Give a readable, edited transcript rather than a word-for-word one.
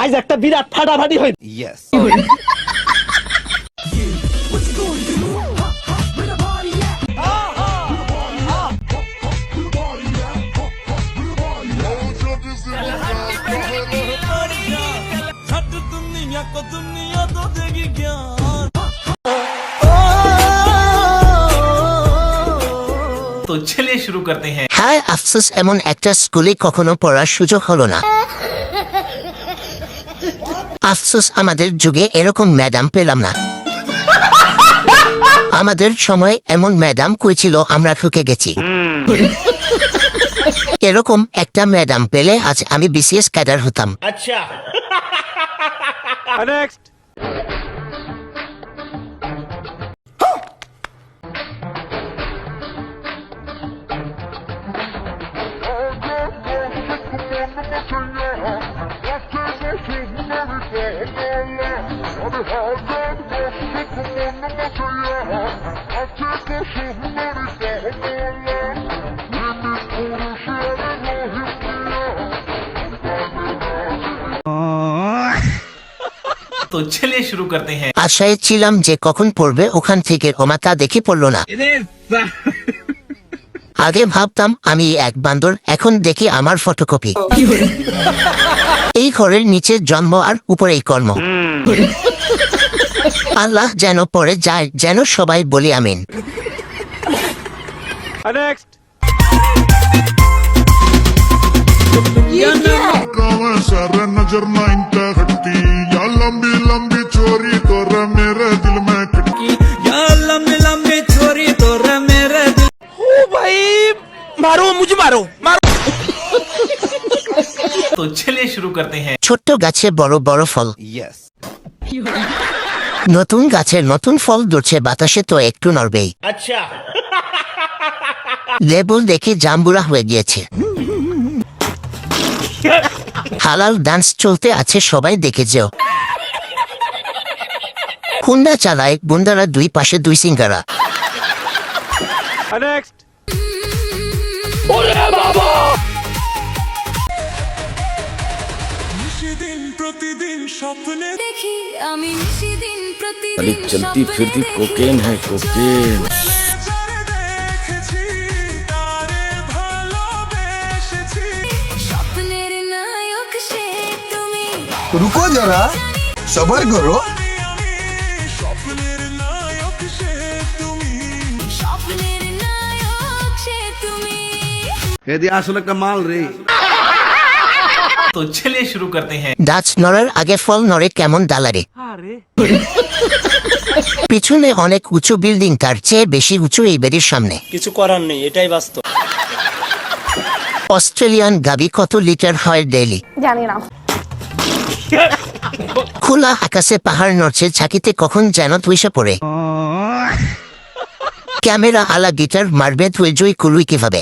আজ একটা বিরাট ফাটাফাটি হইবে। तो चलिए शुरू करते हैं। হায় আফসোস, এমন একটা স্কুলে কখনো পড়ার সুযোগ হলো না। আফসোস, আমাদের যুগে এরকম ম্যাডাম পেলাম না। আমাদের সময় এমন ম্যাডাম কই ছিল, আমরা ঠকে গেছি। এরকম একটা ম্যাডাম পেলে আজ আমি বিসিএস ক্যাডার হতাম। আচ্ছা নেক্সট। तो चलिए शुरू करते हैं। আশায় ছিলাম যে কখন পড়বে, ওখান থেকে ওমা তা দেখে পড়লো না। আগে ভাবতাম আমি এক বান্দর, এখন দেখি আমার ফটোকপি। এই ঘরের নিচে জন্ম আর উপরেই কর্ম। আল্লাহ যেন পড়ে যায়, যেন সবাই বলি আমিন। নেক্সট। सर नजर ना इंता हटती या लंबी लंबी चोरी तोरा मेरे दिल में खटकी या लंबी लंबी छोरी तो मेरे दिल। ओ भाई मारो, मुझे मारो मारो। तो चलिए शुरू करते हैं। ছোট্ট গাছে বড় বড় ফল। নতুন গাছের নতুন ফল ধরছে বাতাসে, তো একটু নড়বেই। আচ্ছা লেবু দেখে জাম্বুরা হয়ে গিয়েছে। হালাল ডান্স চলতে আছে, সবাই দেখে যেও। হুন্ডা চালায় গুন্ডারা, দুই পাশে দুই সিঙ্গারা। নেক্সট। ওরে বাবা दिन प्रतिदिन सपने देखी আমি নিশিদিন প্রতিদিন अरे चलती फिरती कोकेन है कोकेन। দেখেছি তারে ভালোবেসেছি স্বপ্নের নায়ক সে তুমি रुको जरा, सबर करो। স্বপ্নের নায়ক সে তুমি স্বপ্নের নায়ক সে তুমি এদি আসলে একটা মাল রে। तो चलिए शुरू करते हैं। গাছ নড়ার আগে ফল নড়ে কেমন দালারে। পিছনে অনেক উঁচু বিল্ডিং, তার চেয়ে বেশি উঁচু এই বাড়ির সামনে। কিছু করার নেই, এটাই বাস্তব। অস্ট্রেলিয়ান গাবি কত লিটার হয় ডেইলি? জানি না। খোলা আকাশে পাহাড় নড়ছে, ছাকিতে কখন যেন তুইসে পড়ে। ক্যামেরা আলা গিটার মারবে তুই জয় কুলুই কিভাবে?